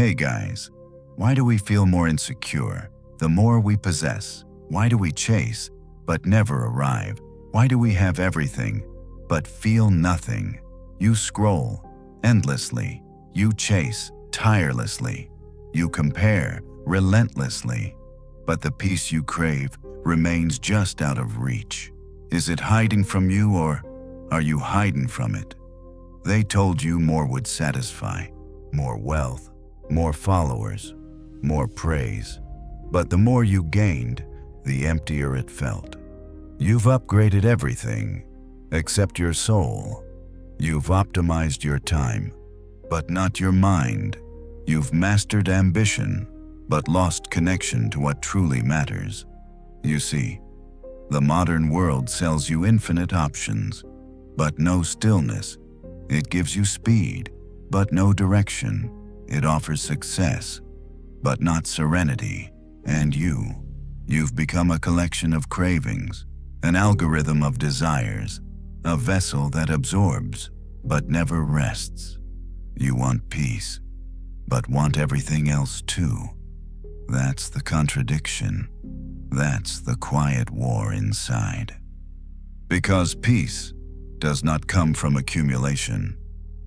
Hey guys, why do we feel more insecure the more we possess? Why do we chase but never arrive? Why do we have everything but feel nothing? You scroll endlessly, you chase tirelessly, you compare relentlessly, but the peace you crave remains just out of reach. Is it hiding from you, or are you hiding from it? They told you more would satisfy, more wealth, more followers, more praise. But the more you gained, the emptier it felt. You've upgraded everything except your soul. You've optimized your time, but not your mind. You've mastered ambition, but lost connection to what truly matters. You see, the modern world sells you infinite options, but no stillness. It gives you speed, but no direction. It offers success, but not serenity. And you've become a collection of cravings, an algorithm of desires, a vessel that absorbs, but never rests. You want peace, but want everything else too. That's the contradiction. That's the quiet war inside. Because peace does not come from accumulation.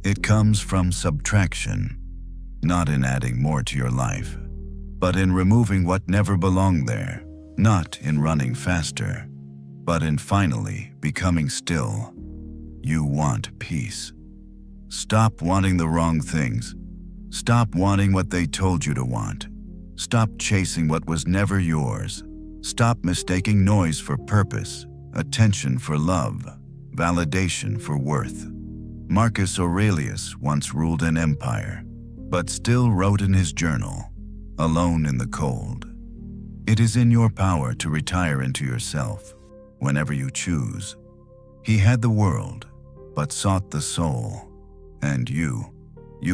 It comes from subtraction, not in adding more to your life, but in removing what never belonged there, not in running faster, but in finally becoming still. You want peace. Stop wanting the wrong things. Stop wanting what they told you to want. Stop chasing what was never yours. Stop mistaking noise for purpose, attention for love, validation for worth. Marcus Aurelius once ruled an empire, but still wrote in his journal, alone in the cold. It is in your power to retire into yourself whenever you choose. He had the world, but sought the soul. And you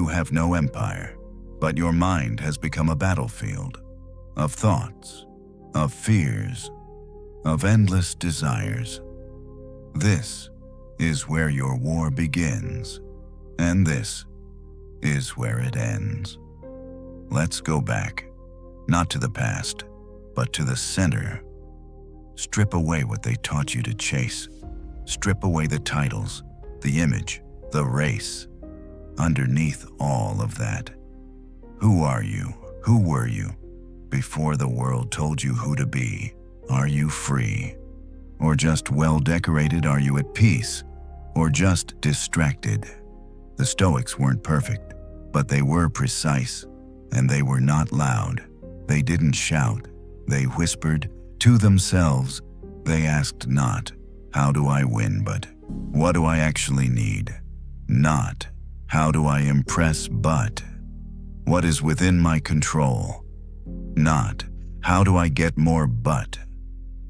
have no empire, but your mind has become a battlefield of thoughts, of fears, of endless desires. This is where your war begins, and this is where it ends. Let's go back, not to the past, but to the center. Strip away what they taught you to chase. Strip away the titles, the image, the race. Underneath all of that, who are you? Who were you before the world told you who to be? Are you free? Or just well-decorated? Are you at peace? Or just distracted? The Stoics weren't perfect, but they were precise, and they were not loud. They didn't shout. They whispered to themselves. They asked not, how do I win, but what do I actually need? Not, how do I impress, but what is within my control? Not, how do I get more, but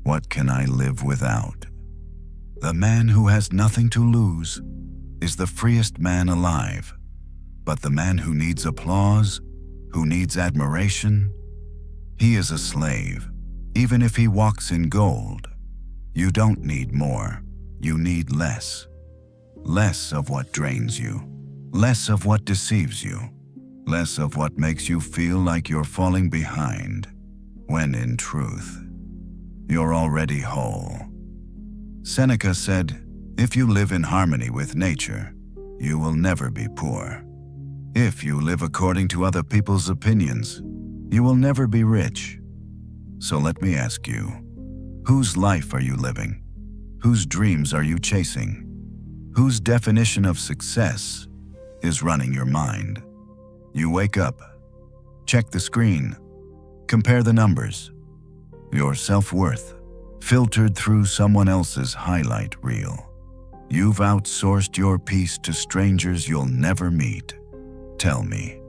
what can I live without? The man who has nothing to lose is the freest man alive. But the man who needs applause, who needs admiration, he is a slave, even if he walks in gold. You don't need more, you need less. Less of what drains you, less of what deceives you, less of what makes you feel like you're falling behind, when in truth, you're already whole. Seneca said, if you live in harmony with nature, you will never be poor. If you live according to other people's opinions, you will never be rich. So let me ask you, whose life are you living? Whose dreams are you chasing? Whose definition of success is running your mind? You wake up, check the screen, compare the numbers. Your self-worth, filtered through someone else's highlight reel. You've outsourced your peace to strangers you'll never meet. Tell me,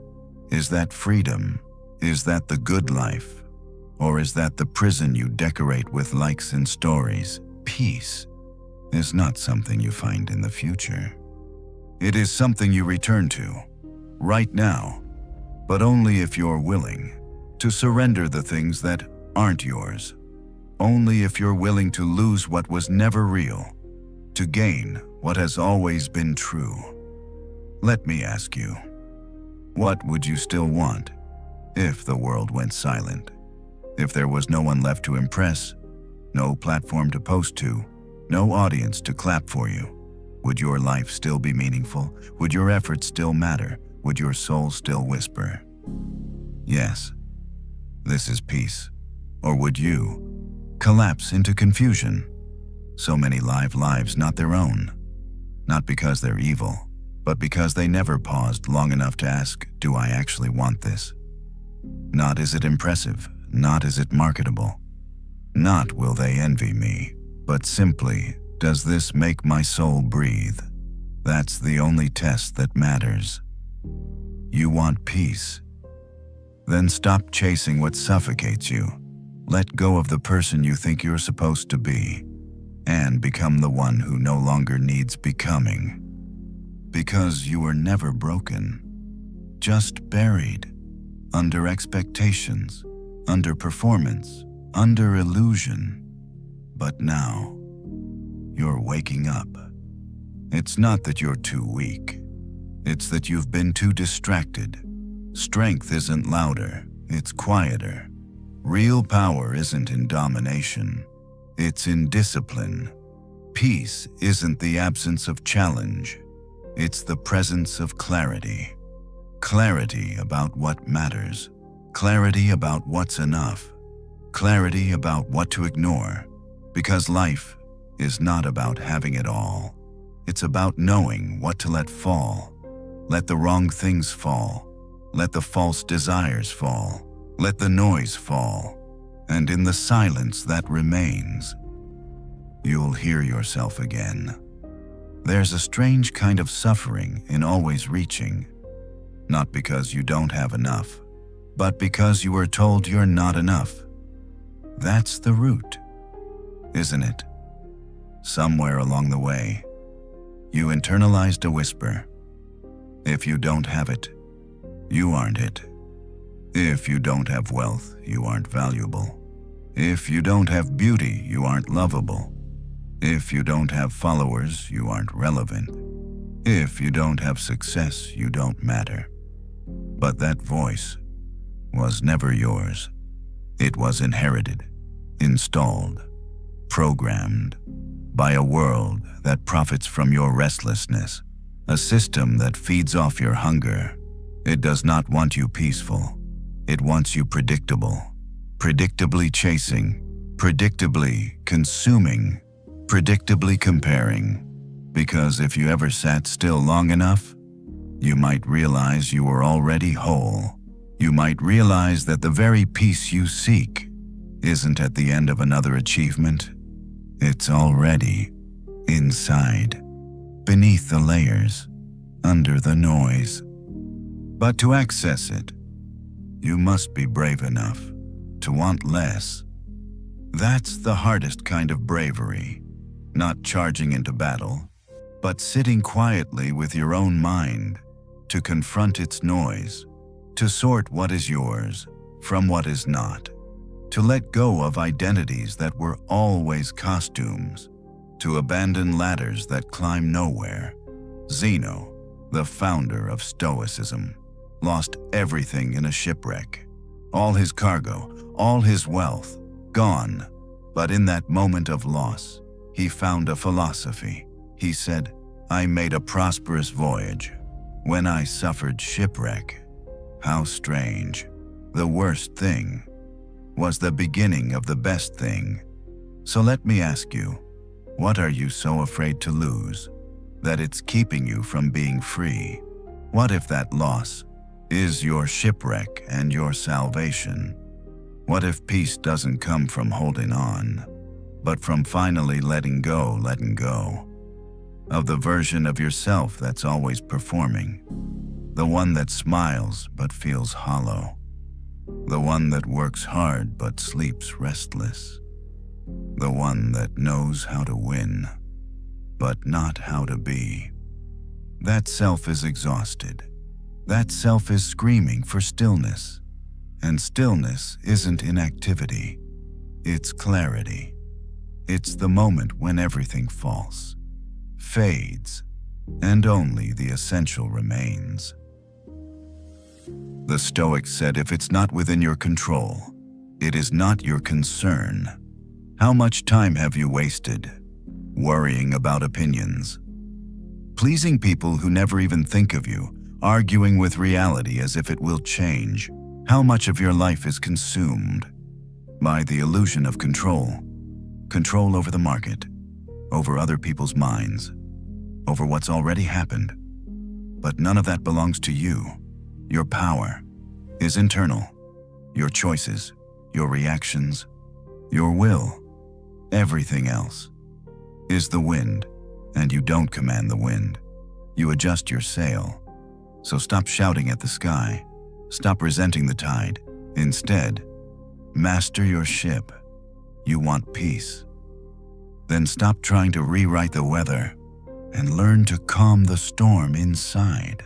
is that freedom? Is that the good life? Or is that the prison you decorate with likes and stories? Peace is not something you find in the future. It is something you return to, right now, but only if you're willing to surrender the things that aren't yours. Only if you're willing to lose what was never real, to gain what has always been true. Let me ask you, What would you still want if the world went silent? If there was no one left to impress, no platform to post to, no audience to clap for you, would your life still be meaningful? Would your efforts still matter? Would your soul still whisper, yes, this is peace? Or would you collapse into confusion? So many live lives not their own, not because they're evil, but because they never paused long enough to ask, do I actually want this? Not is it impressive, not is it marketable, not will they envy me, but simply, does this make my soul breathe? That's the only test that matters. You want peace? Then stop chasing what suffocates you. Let go of the person you think you're supposed to be, and become the one who no longer needs becoming. Because you were never broken, just buried, under expectations, under performance, under illusion. But now, you're waking up. It's not that you're too weak. It's that you've been too distracted. Strength isn't louder, it's quieter. Real power isn't in domination, it's in discipline. Peace isn't the absence of challenge, it's the presence of clarity. Clarity about what matters, clarity about what's enough, clarity about what to ignore. Because life is not about having it all. It's about knowing what to let fall. Let the wrong things fall. Let the false desires fall. Let the noise fall. And in the silence that remains, you'll hear yourself again. There's a strange kind of suffering in always reaching, not because you don't have enough, but because you were told you're not enough. That's the root, isn't it? Somewhere along the way, you internalized a whisper. If you don't have it, you aren't it. If you don't have wealth, you aren't valuable. If you don't have beauty, you aren't lovable. If you don't have followers, you aren't relevant. If you don't have success, you don't matter. But that voice was never yours. It was inherited, installed, programmed by a world that profits from your restlessness, a system that feeds off your hunger. It does not want you peaceful. It wants you predictable, predictably chasing, predictably consuming, predictably comparing. Because if you ever sat still long enough, you might realize you were already whole. You might realize that the very peace you seek isn't at the end of another achievement. It's already inside, beneath the layers, under the noise. But to access it, you must be brave enough to want less. That's the hardest kind of bravery, not charging into battle, but sitting quietly with your own mind to confront its noise, to sort what is yours from what is not, to let go of identities that were always costumes, to abandon ladders that climb nowhere. Zeno, the founder of Stoicism, lost everything in a shipwreck. All his cargo, all his wealth, gone. But in that moment of loss, he found a philosophy. He said, I made a prosperous voyage when I suffered shipwreck. How strange. The worst thing was the beginning of the best thing. So let me ask you, what are you so afraid to lose that it's keeping you from being free? What if that loss is your shipwreck and your salvation? What if peace doesn't come from holding on, but from finally letting go of the version of yourself that's always performing, the one that smiles but feels hollow, the one that works hard but sleeps restless, the one that knows how to win, but not how to be. That self is exhausted. That self is screaming for stillness. And stillness isn't inactivity, it's clarity. It's the moment when everything false, fades, and only the essential remains. The Stoics said if it's not within your control, it is not your concern. How much time have you wasted worrying about opinions? Pleasing people who never even think of you, arguing with reality as if it will change. How much of your life is consumed by the illusion of control? Control over the market, over other people's minds, over what's already happened. But none of that belongs to you. Your power is internal. Your choices, your reactions, your will, everything else is the wind, and you don't command the wind. You adjust your sail. So stop shouting at the sky. Stop resenting the tide. Instead, master your ship. You want peace. Then stop trying to rewrite the weather and learn to calm the storm inside.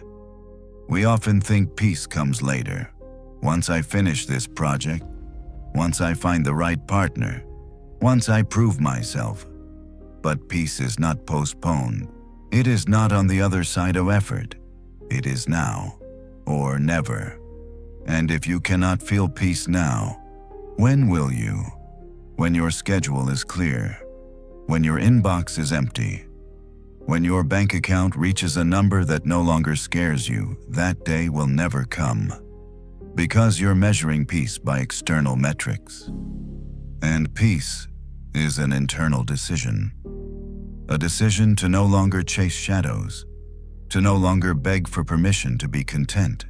We often think peace comes later. Once I finish this project, once I find the right partner, once I prove myself. But peace is not postponed. It is not on the other side of effort. It is now or never. And if you cannot feel peace now, when will you? When your schedule is clear, when your inbox is empty, when your bank account reaches a number that no longer scares you, that day will never come. Because you're measuring peace by external metrics. And peace is an internal decision. A decision to no longer chase shadows, to no longer beg for permission to be content.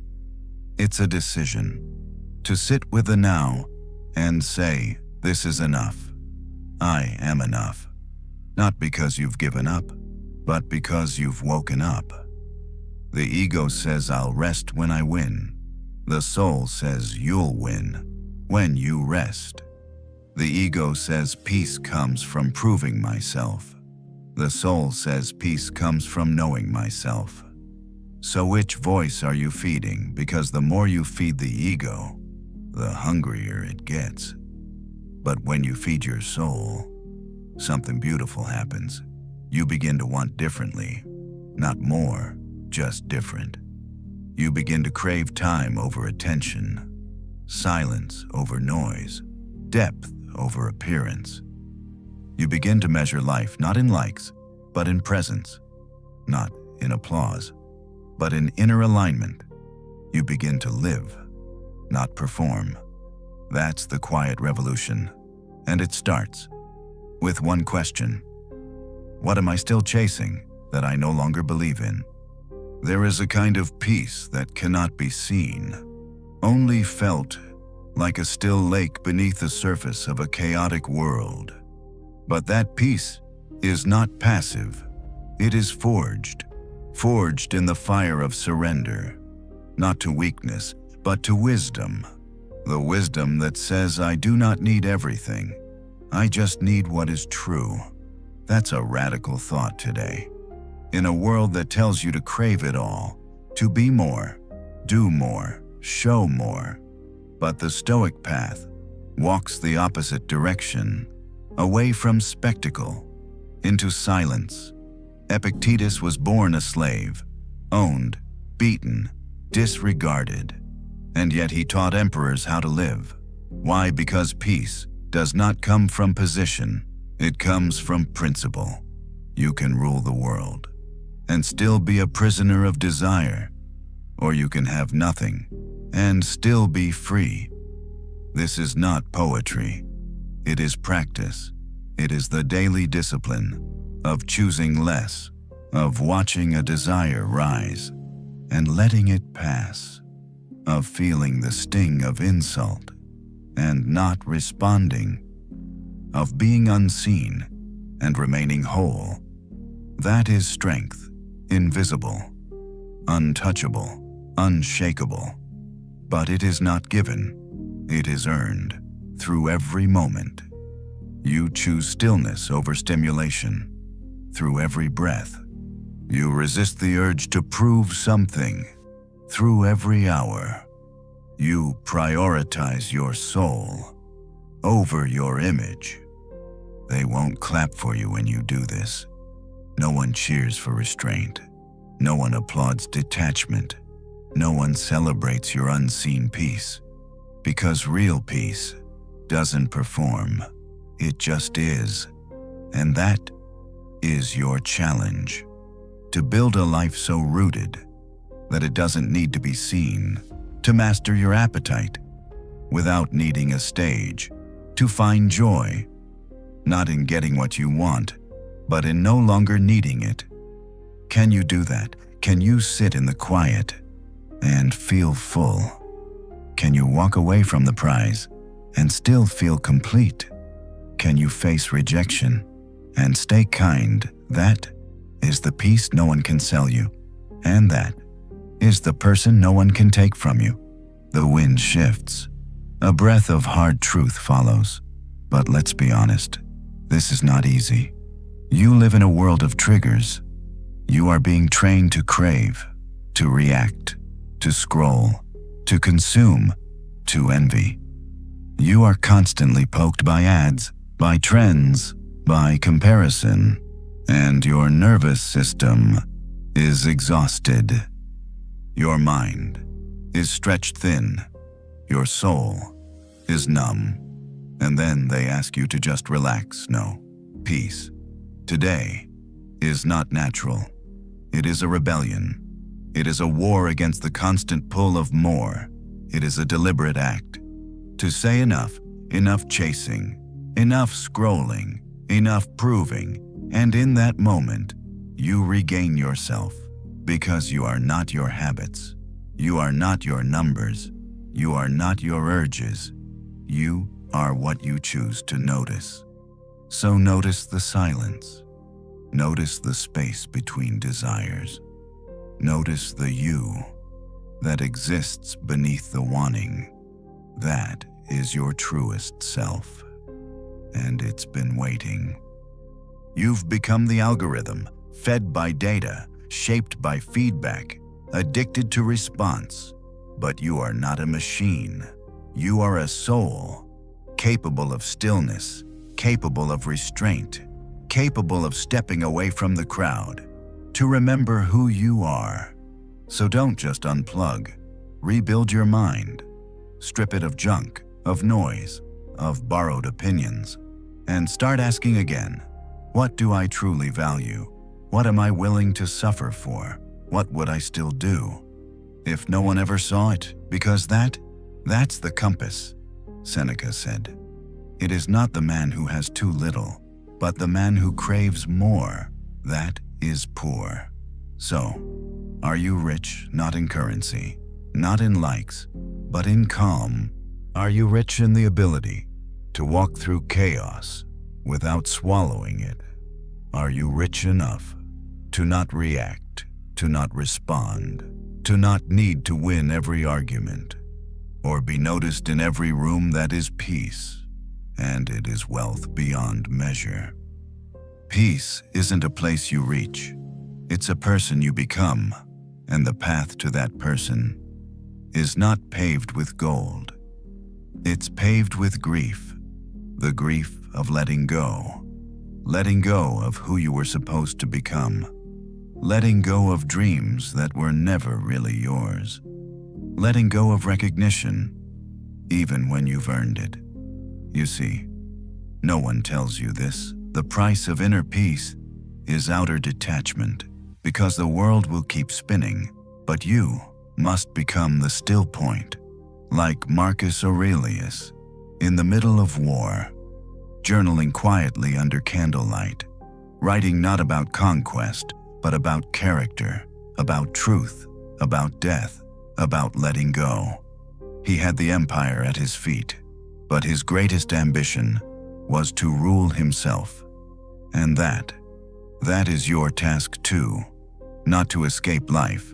It's a decision to sit with the now and say, this is enough. I am enough. Not because you've given up, but because you've woken up. The ego says I'll rest when I win. The soul says you'll win when you rest. The ego says peace comes from proving myself. The soul says peace comes from knowing myself. So which voice are you feeding? Because the more you feed the ego, the hungrier it gets. But when you feed your soul, something beautiful happens. You begin to want differently, not more, just different. You begin to crave time over attention, silence over noise, depth over appearance. You begin to measure life not in likes, but in presence, not in applause, but in inner alignment. You begin to live, not perform. That's the quiet revolution, and it starts with one question. What am I still chasing that I no longer believe in? There is a kind of peace that cannot be seen, only felt like a still lake beneath the surface of a chaotic world. But that peace is not passive. It is forged in the fire of surrender, not to weakness, but to wisdom. The wisdom that says I do not need everything. I just need what is true. That's a radical thought today. In a world that tells you to crave it all, to be more, do more, show more. But the Stoic path walks the opposite direction, away from spectacle, into silence. Epictetus was born a slave, owned, beaten, disregarded, and yet he taught emperors how to live. Why? Because peace does not come from position, it comes from principle. You can rule the world and still be a prisoner of desire, or you can have nothing and still be free. This is not poetry. It is practice. It is the daily discipline of choosing less, of watching a desire rise and letting it pass, of feeling the sting of insult and not responding, of being unseen and remaining whole. That is strength, invisible, untouchable, unshakable. But it is not given, it is earned through every moment. You choose stillness over stimulation. Through every breath, you resist the urge to prove something. Through every hour, you prioritize your soul over your image. They won't clap for you when you do this. No one cheers for restraint. No one applauds detachment. No one celebrates your unseen peace, because real peace doesn't perform, it just is. And that is your challenge. To build a life so rooted that it doesn't need to be seen, to master your appetite without needing a stage, to find joy, not in getting what you want, but in no longer needing it. Can you do that? Can you sit in the quiet and feel full? Can you walk away from the prize and still feel complete? Can you face rejection and stay kind? That is the peace no one can sell you, and that is the person no one can take from you. The wind shifts. A breath of hard truth follows. But let's be honest, this is not easy. You live in a world of triggers. You are being trained to crave, to react, to scroll, to consume, to envy. You are constantly poked by ads, by trends, by comparison, and your nervous system is exhausted. Your mind is stretched thin. Your soul is numb. And then they ask you to just relax. No, peace today is not natural. It is a rebellion. It is a war against the constant pull of more. It is a deliberate act. To say enough, enough chasing, enough scrolling, enough proving, and in that moment, you regain yourself, because you are not your habits. You are not your numbers. You are not your urges. You are what you choose to notice. So notice the silence. Notice the space between desires. Notice the you that exists beneath the wanting. That is your truest self. And it's been waiting. You've become the algorithm, fed by data, shaped by feedback, addicted to response. But you are not a machine. You are a soul, capable of stillness, capable of restraint, capable of stepping away from the crowd, to remember who you are. So don't just unplug. Rebuild your mind. Strip it of junk, of noise, of borrowed opinions, and start asking again, what do I truly value? What am I willing to suffer for? What would I still do if no one ever saw it? Because that's the compass, Seneca said. It is not the man who has too little, but the man who craves more. That is poor. So, are you rich not in currency, not in likes, but in calm? Are you rich in the ability to walk through chaos without swallowing it? Are you rich enough to not react, to not respond, to not need to win every argument, or be noticed in every room? That is peace, and it is wealth beyond measure. Peace isn't a place you reach. It's a person you become, and the path to that person is not paved with gold. It's paved with grief, the grief of letting go of who you were supposed to become, letting go of dreams that were never really yours, letting go of recognition, even when you've earned it. You see, no one tells you this. The price of inner peace is outer detachment, because the world will keep spinning, but you must become the still point, like Marcus Aurelius, in the middle of war, journaling quietly under candlelight, writing not about conquest, but about character, about truth, about death, about letting go. He had the empire at his feet, but his greatest ambition was to rule himself. And that is your task too, not to escape life,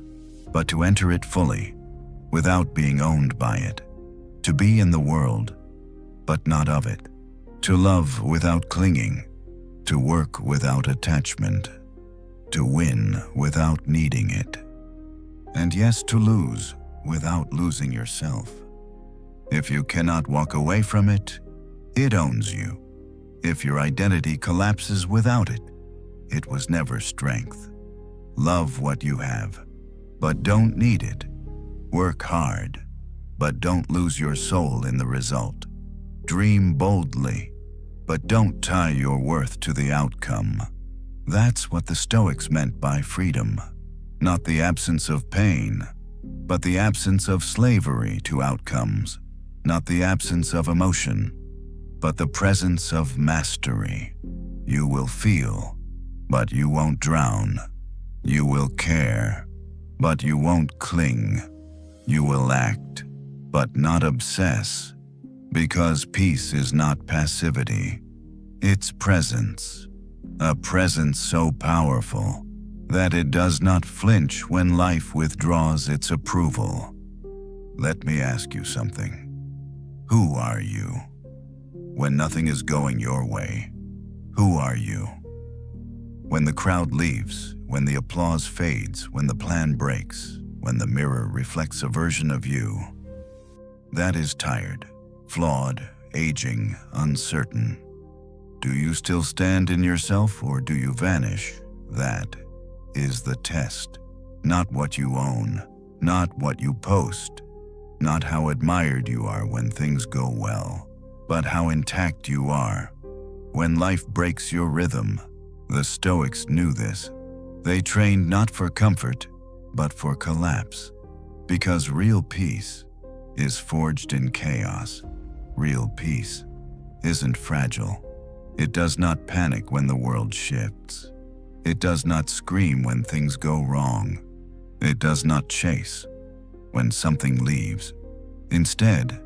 but to enter it fully, without being owned by it, to be in the world, but not of it, to love without clinging, to work without attachment, to win without needing it, and yes, to lose without losing yourself. If you cannot walk away from it, it owns you. If your identity collapses without it, it was never strength. Love what you have, but don't need it. Work hard, but don't lose your soul in the result. Dream boldly, but don't tie your worth to the outcome. That's what the Stoics meant by freedom. Not the absence of pain, but the absence of slavery to outcomes. Not the absence of emotion, but the presence of mastery. You will feel, but you won't drown. You will care, but you won't cling. You will act, but not obsess. Because peace is not passivity, it's presence. A presence so powerful that it does not flinch when life withdraws its approval. Let me ask you something. Who are you? When nothing is going your way, who are you? When the crowd leaves, when the applause fades, when the plan breaks, when the mirror reflects a version of you that is tired, flawed, aging, uncertain. Do you still stand in yourself or do you vanish? That is the test. Not what you own, not what you post, not how admired you are when things go well, but how intact you are when life breaks your rhythm. The Stoics knew this. They trained not for comfort, but for collapse. Because real peace is forged in chaos. Real peace isn't fragile. It does not panic when the world shifts. It does not scream when things go wrong. It does not chase when something leaves. Instead,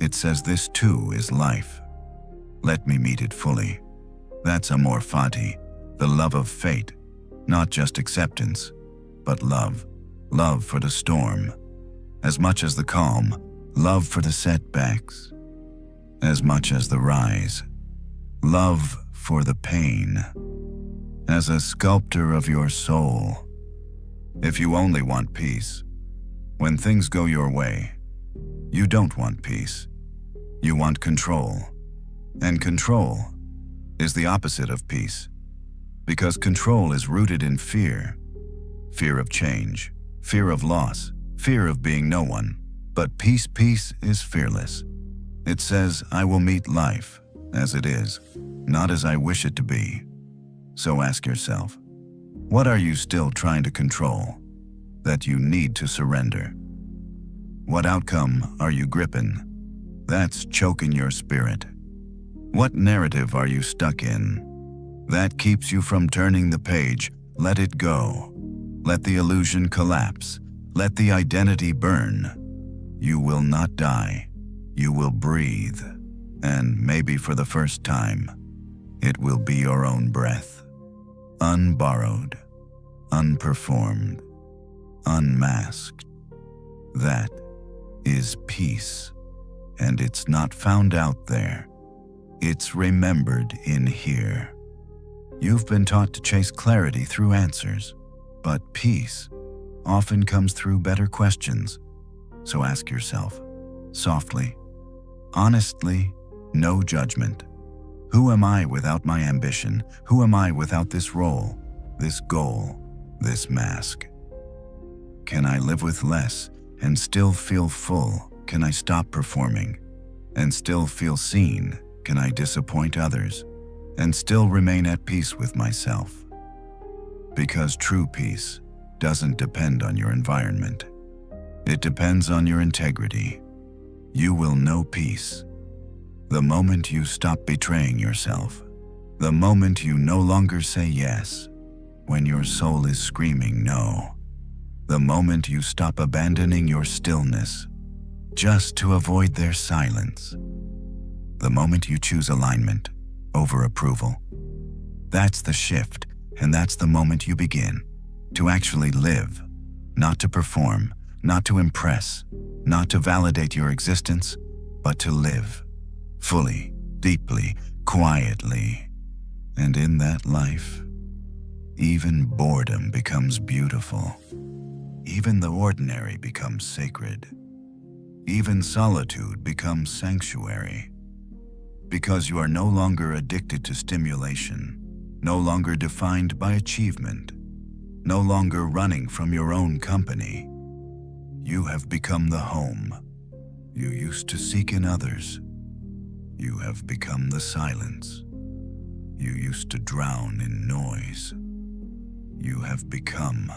it says this too is life. Let me meet it fully. That's amor fati, the love of fate, not just acceptance, but love. Love for the storm, as much as the calm. Love for the setbacks, as much as the rise. Love for the pain, as a sculptor of your soul. If you only want peace, when things go your way, you don't want peace. You want control. And control is the opposite of peace, because control is rooted in fear. Fear of change, fear of loss, fear of being no one. But peace is fearless. It says, I will meet life as it is, not as I wish it to be. So ask yourself, what are you still trying to control that you need to surrender? What outcome are you gripping that's choking your spirit? What narrative are you stuck in that keeps you from turning the page? Let it go. Let the illusion collapse. Let the identity burn. You will not die. You will breathe. And maybe for the first time, it will be your own breath. Unborrowed, unperformed, unmasked. That is peace. And it's not found out there. It's remembered in here. You've been taught to chase clarity through answers, but peace often comes through better questions. So ask yourself, softly, honestly, no judgment. Who am I without my ambition? Who am I without this role, this goal, this mask? Can I live with less and still feel full? Can I stop performing and still feel seen? Can I disappoint others and still remain at peace with myself? Because true peace doesn't depend on your environment. It depends on your integrity. You will know peace the moment you stop betraying yourself, the moment you no longer say yes when your soul is screaming no, the moment you stop abandoning your stillness just to avoid their silence, the moment you choose alignment over approval. That's the shift, and that's the moment you begin to actually live, not to perform, not to impress, not to validate your existence, but to live fully, deeply, quietly. And in that life, even boredom becomes beautiful. Even the ordinary becomes sacred. Even solitude becomes sanctuary. Because you are no longer addicted to stimulation, no longer defined by achievement, no longer running from your own company. You have become the home you used to seek in others. You have become the silence you used to drown in noise. You have become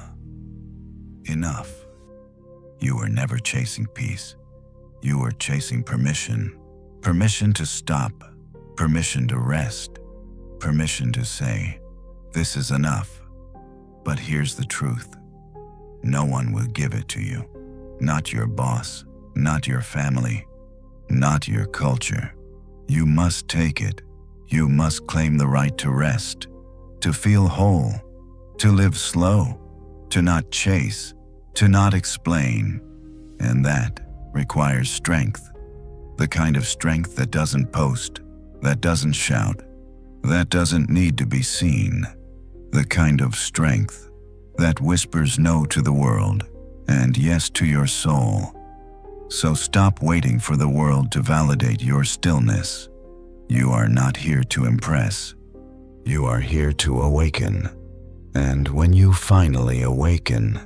enough. You were never chasing peace. You were chasing permission. Permission to stop. Permission to rest. Permission to say, "This is enough." But here's the truth. No one will give it to you. Not your boss, not your family, not your culture. You must take it. You must claim the right to rest, to feel whole, to live slow, to not chase, to not explain. And that requires strength. The kind of strength that doesn't post, that doesn't shout, that doesn't need to be seen. The kind of strength that whispers no to the world and yes to your soul. So stop waiting for the world to validate your stillness. You are not here to impress. You are here to awaken. And when you finally awaken,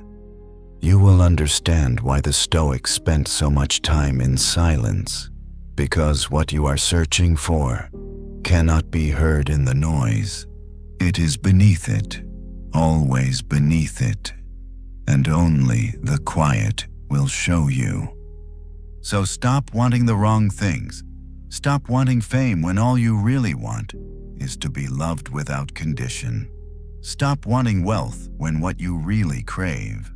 you will understand why the Stoics spent so much time in silence. Because what you are searching for cannot be heard in the noise. It is beneath it, always beneath it. And only the quiet will show you. So stop wanting the wrong things. Stop wanting fame when all you really want is to be loved without condition. Stop wanting wealth when what you really crave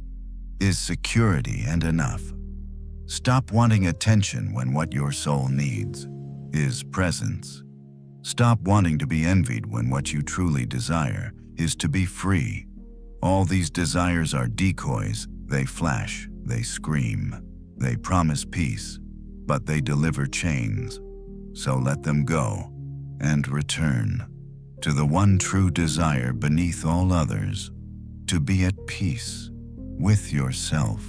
is security and enough. Stop wanting attention when what your soul needs is presence. Stop wanting to be envied when what you truly desire is to be free. All these desires are decoys. They flash, they scream, they promise peace, but they deliver chains. So let them go and return to the one true desire beneath all others, to be at peace with yourself.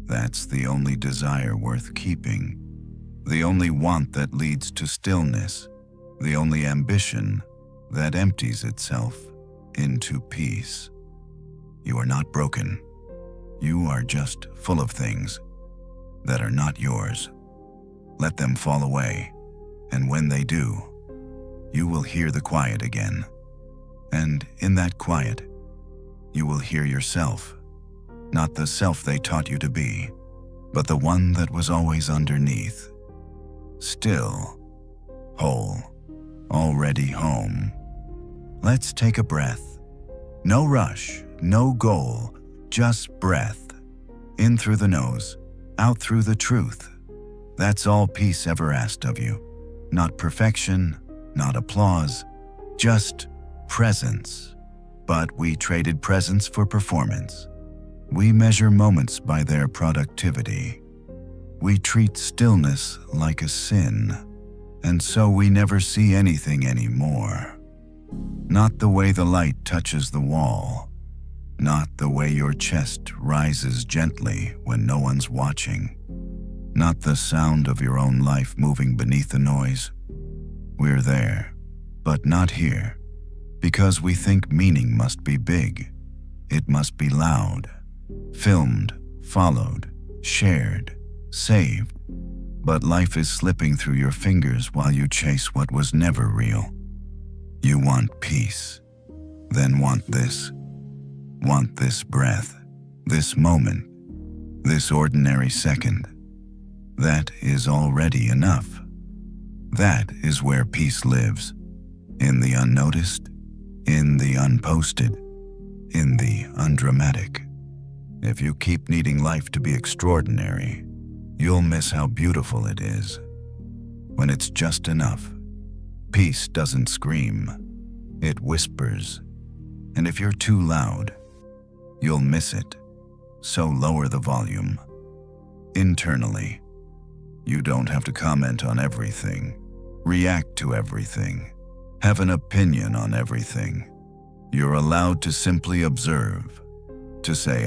That's the only desire worth keeping, the only want that leads to stillness, the only ambition that empties itself into peace. You are not broken. You are just full of things that are not yours. Let them fall away, and when they do, you will hear the quiet again. And in that quiet, you will hear yourself, not the self they taught you to be, but the one that was always underneath. Still, whole, already home. Let's take a breath. No rush, no goal, just breath. In through the nose, out through the truth. That's all peace ever asked of you. Not perfection, not applause, just presence. But we traded presence for performance. We measure moments by their productivity. We treat stillness like a sin, and so we never see anything anymore. Not the way the light touches the wall, not the way your chest rises gently when no one's watching, not the sound of your own life moving beneath the noise. We're there, but not here, because we think meaning must be big. It must be loud, filmed, followed, shared, saved. But life is slipping through your fingers while you chase what was never real. You want peace, then want this breath, this moment, this ordinary second. That is already enough. That is where peace lives, in the unnoticed, in the unposted, in the undramatic. If you keep needing life to be extraordinary, you'll miss how beautiful it is when it's just enough. Peace doesn't scream, it whispers. And if you're too loud, you'll miss it. So lower the volume. Internally, you don't have to comment on everything, react to everything, have an opinion on everything. You're allowed to simply observe, to say,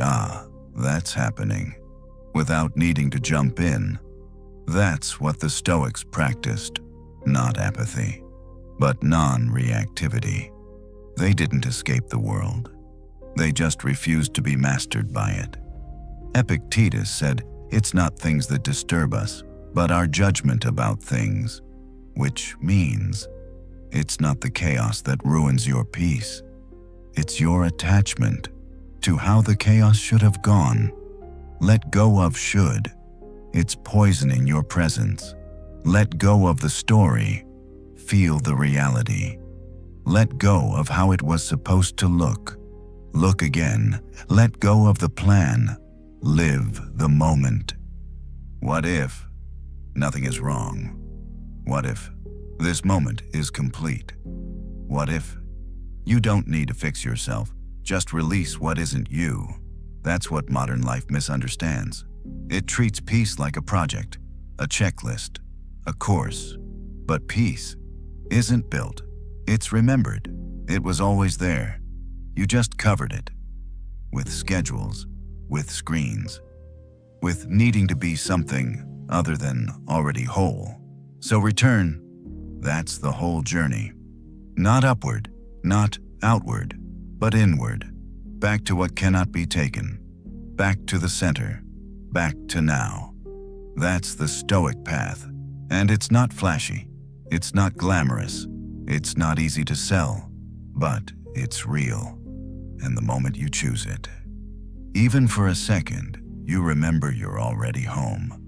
that's happening, without needing to jump in. That's what the Stoics practiced, not apathy, but non-reactivity. They didn't escape the world. They just refused to be mastered by it. Epictetus said, "It's not things that disturb us, but our judgment about things," which means it's not the chaos that ruins your peace. It's your attachment to how the chaos should have gone. Let go of should. It's poisoning your presence. Let go of the story. Feel the reality. Let go of how it was supposed to look. Look again. Let go of the plan. Live the moment. What if nothing is wrong? What if this moment is complete? What if you don't need to fix yourself? Just release what isn't you. That's what modern life misunderstands. It treats peace like a project, a checklist, a course. But peace isn't built. It's remembered. It was always there. You just covered it. With schedules, with screens, with needing to be something other than already whole. So return. That's the whole journey. Not upward, not outward, but inward. Back to what cannot be taken. Back to the center. Back to now. That's the Stoic path. And it's not flashy. It's not glamorous. It's not easy to sell. But it's real. And the moment you choose it, even for a second, you remember you're already home.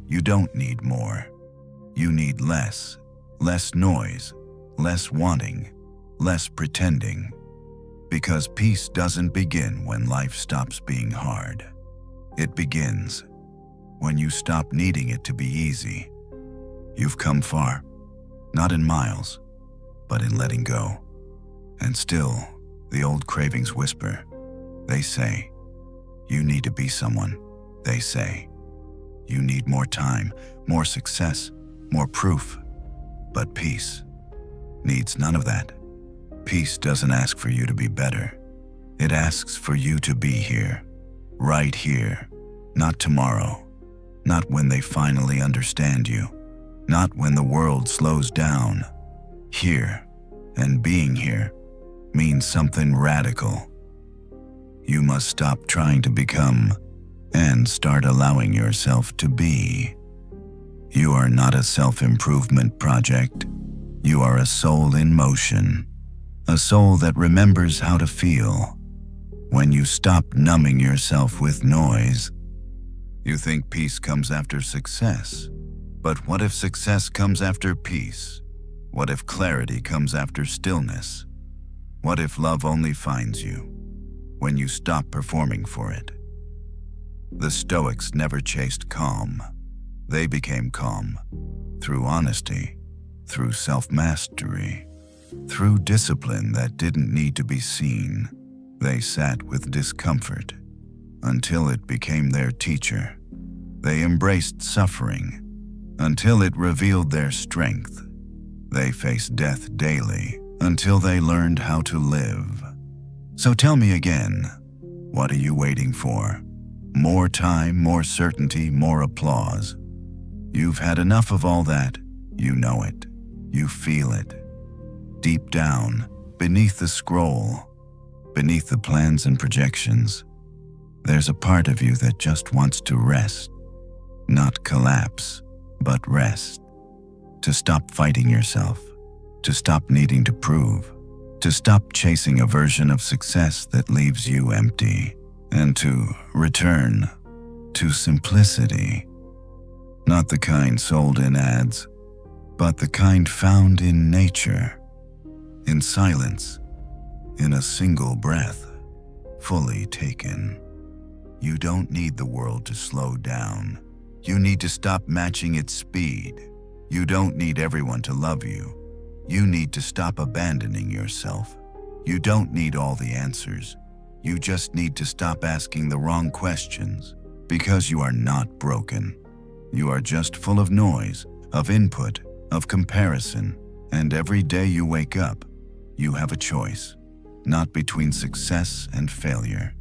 You don't need more. You need less. Less noise. Less wanting. Less pretending. Because peace doesn't begin when life stops being hard. It begins when you stop needing it to be easy. You've come far, not in miles, but in letting go. And still, the old cravings whisper. They say, you need to be someone. They say, you need more time, more success, more proof. But peace needs none of that. Peace doesn't ask for you to be better. It asks for you to be here, right here, not tomorrow, not when they finally understand you, not when the world slows down. Here, and being here, means something radical. You must stop trying to become and start allowing yourself to be. You are not a self-improvement project. You are a soul in motion, a soul that remembers how to feel. When you stop numbing yourself with noise, you think peace comes after success. But what if success comes after peace? What if clarity comes after stillness? What if love only finds you when you stop performing for it? The Stoics never chased calm. They became calm through honesty, through self-mastery, through discipline that didn't need to be seen. They sat with discomfort until it became their teacher. They embraced suffering until it revealed their strength. They faced death daily until they learned how to live. So tell me again, what are you waiting for? More time, more certainty, more applause. You've had enough of all that. You know it. You feel it. Deep down, beneath the scroll, beneath the plans and projections, there's a part of you that just wants to rest. Not collapse, but rest. To stop fighting yourself. To stop needing to prove. To stop chasing a version of success that leaves you empty. And to return to simplicity. Not the kind sold in ads, but the kind found in nature. In silence, in a single breath, fully taken. You don't need the world to slow down. You need to stop matching its speed. You don't need everyone to love you. You need to stop abandoning yourself. You don't need all the answers. You just need to stop asking the wrong questions, because you are not broken. You are just full of noise, of input, of comparison, and every day you wake up, you have a choice, not between success and failure,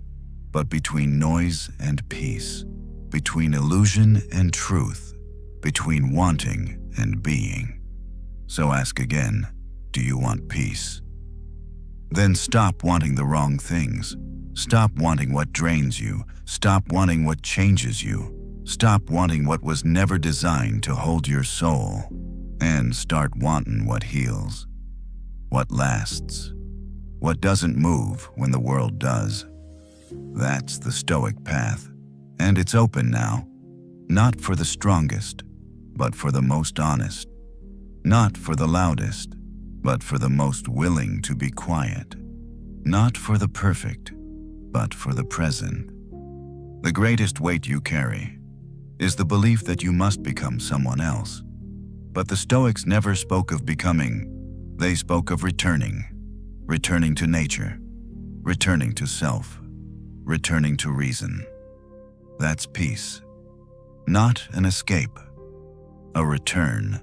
but between noise and peace, between illusion and truth, between wanting and being. So ask again, do you want peace? Then stop wanting the wrong things. Stop wanting what drains you. Stop wanting what changes you. Stop wanting what was never designed to hold your soul. And start wanting what heals, what lasts, what doesn't move when the world does. That's the Stoic path, and it's open now. Not for the strongest, but for the most honest. Not for the loudest, but for the most willing to be quiet. Not for the perfect, but for the present. The greatest weight you carry is the belief that you must become someone else. But the Stoics never spoke of becoming, they spoke of returning. Returning to nature, returning to self, returning to reason. That's peace. Not an escape, a return.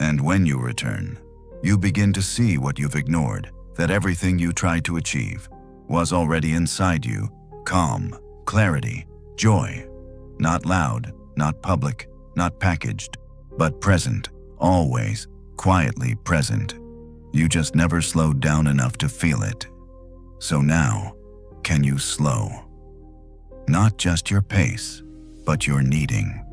And when you return, you begin to see what you've ignored, that everything you tried to achieve was already inside you. Calm, clarity, joy. Not loud, not public, not packaged, but present, always, quietly present. You just never slowed down enough to feel it. So now, can you slow? Not just your pace, but your needing.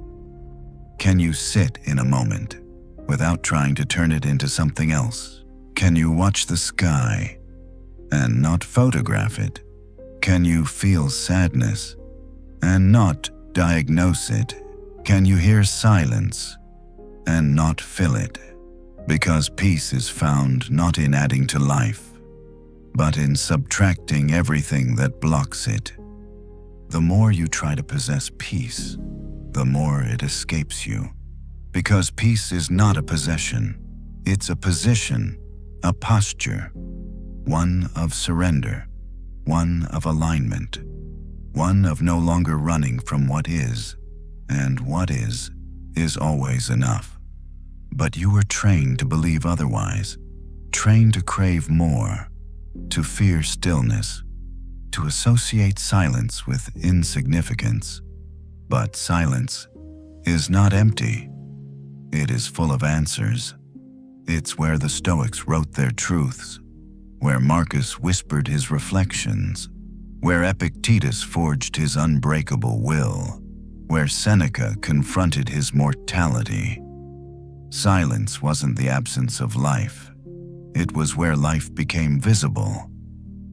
Can you sit in a moment without trying to turn it into something else? Can you watch the sky and not photograph it? Can you feel sadness and not diagnose it? Can you hear silence and not fill it? Because peace is found not in adding to life, but in subtracting everything that blocks it. The more you try to possess peace, the more it escapes you. Because peace is not a possession, it's a position, a posture, one of surrender, one of alignment, one of no longer running from what is, and what is always enough. But you were trained to believe otherwise, trained to crave more, to fear stillness, to associate silence with insignificance. But silence is not empty. It is full of answers. It's where the Stoics wrote their truths, where Marcus whispered his reflections, where Epictetus forged his unbreakable will, where Seneca confronted his mortality. Silence wasn't the absence of life. It was where life became visible.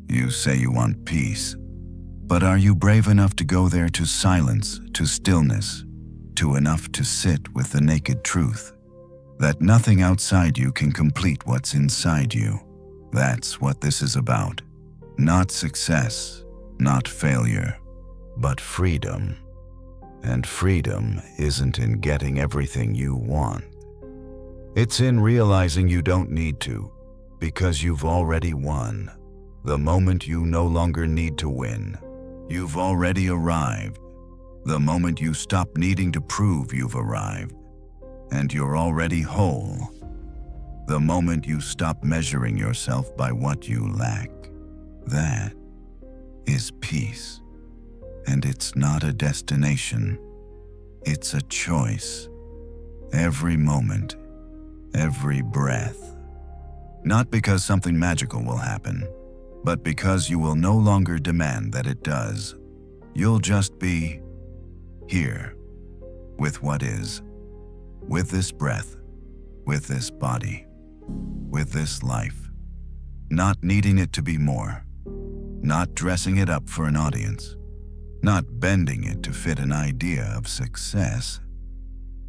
You say you want peace, but are you brave enough to go there, to silence, to stillness, to enough to sit with the naked truth that nothing outside you can complete what's inside you? That's what this is about. Not success, not failure, but freedom. And freedom isn't in getting everything you want. It's in realizing you don't need to, because you've already won. The moment you no longer need to win, you've already arrived. The moment you stop needing to prove you've arrived, and you're already whole. The moment you stop measuring yourself by what you lack, that is peace. And it's not a destination, it's a choice. Every moment, every breath. Not because something magical will happen, but because you will no longer demand that it does. You'll just be here, with what is, with this breath, with this body, with this life. Not needing it to be more, not dressing it up for an audience, not bending it to fit an idea of success.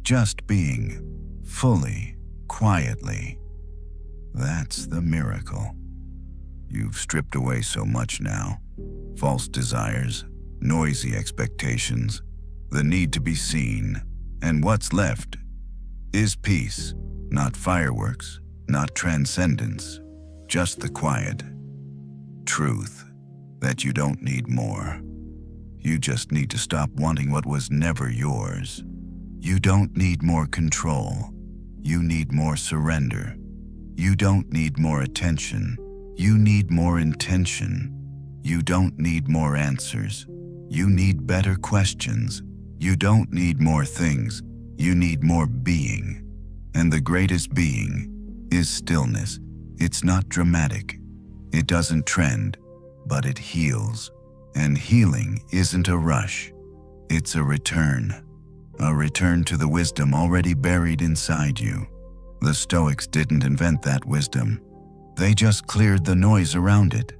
Just being, fully, quietly. That's the miracle. You've stripped away so much now. False desires, noisy expectations, the need to be seen. And what's left is peace, not fireworks, not transcendence, just the quiet truth that you don't need more. You just need to stop wanting what was never yours. You don't need more control. You need more surrender. You don't need more attention. You need more intention. You don't need more answers. You need better questions. You don't need more things. You need more being. And the greatest being is stillness. It's not dramatic. It doesn't trend, but it heals. And healing isn't a rush. It's a return to the wisdom already buried inside you. The Stoics didn't invent that wisdom. They just cleared the noise around it.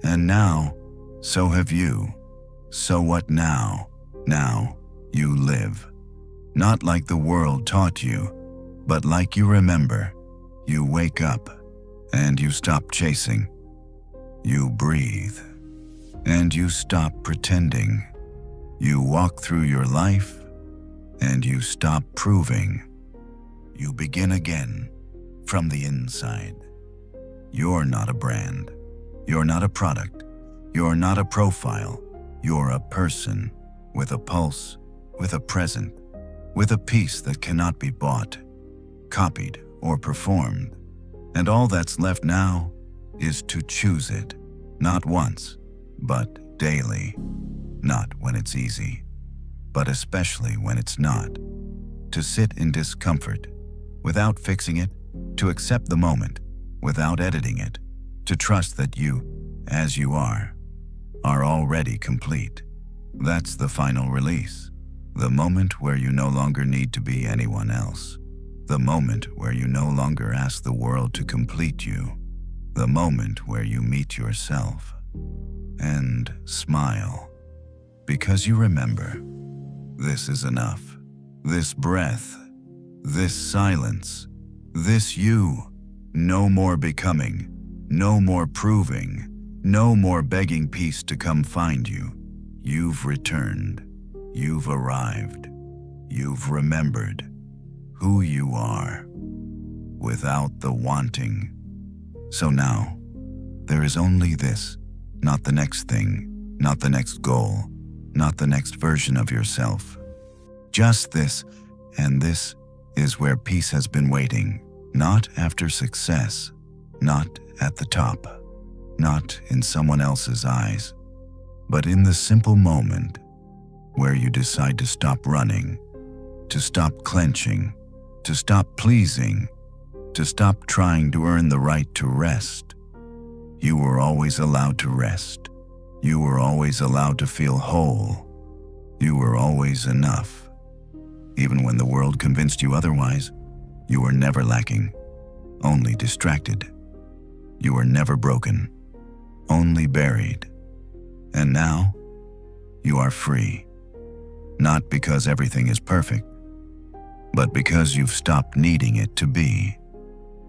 And now, so have you. So what now? Now, you live. Not like the world taught you, but like you remember. You wake up, and you stop chasing. You breathe, and you stop pretending. You walk through your life, and you stop proving. You begin again, from the inside. You're not a brand. You're not a product. You're not a profile. You're a person, with a pulse, with a present, with a piece that cannot be bought, copied, or performed. And all that's left now is to choose it, not once, but daily. Not when it's easy, but especially when it's not. To sit in discomfort, without fixing it, to accept the moment, without editing it, to trust that you, as you are already complete. That's the final release. The moment where you no longer need to be anyone else. The moment where you no longer ask the world to complete you. The moment where you meet yourself and smile. Because you remember, this is enough. This breath, this silence, this you. No more becoming, no more proving, no more begging peace to come find you. You've returned. You've arrived. You've remembered who you are without the wanting. So now, there is only this, not the next thing, not the next goal, not the next version of yourself. Just this, and this is where peace has been waiting, not after success, not at the top, not in someone else's eyes, but in the simple moment where you decide to stop running, to stop clenching, to stop pleasing, to stop trying to earn the right to rest. You were always allowed to rest. You were always allowed to feel whole. You were always enough. Even when the world convinced you otherwise, you were never lacking, only distracted. You were never broken, only buried. And now, you are free. Not because everything is perfect, but because you've stopped needing it to be.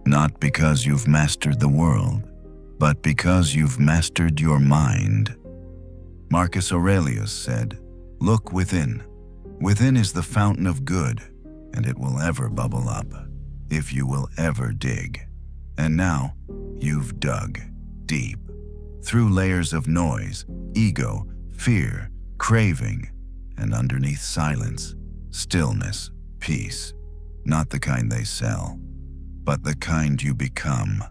Not because you've mastered the world, but because you've mastered your mind. Marcus Aurelius said, "Look within. Within is the fountain of good, and it will ever bubble up, if you will ever dig." And now, you've dug deep, through layers of noise, ego, fear, craving, and underneath silence, stillness, peace. Not the kind they sell, but the kind you become.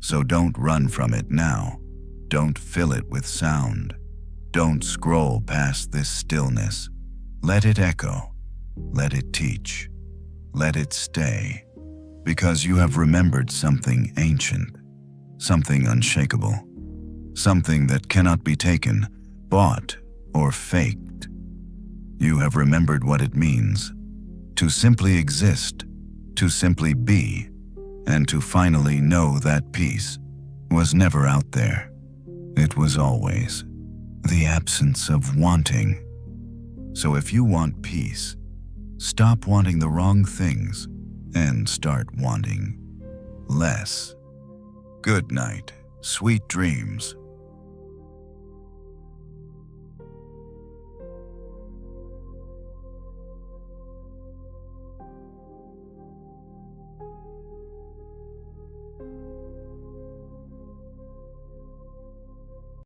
So don't run from it now. Don't fill it with sound. Don't scroll past this stillness. Let it echo. Let it teach. Let it stay. Because you have remembered something ancient, something unshakable, something that cannot be taken, bought, or faked. You have remembered what it means to simply exist, to simply be, and to finally know that peace was never out there. It was always the absence of wanting. So if you want peace, stop wanting the wrong things and start wanting less. Good night, sweet dreams.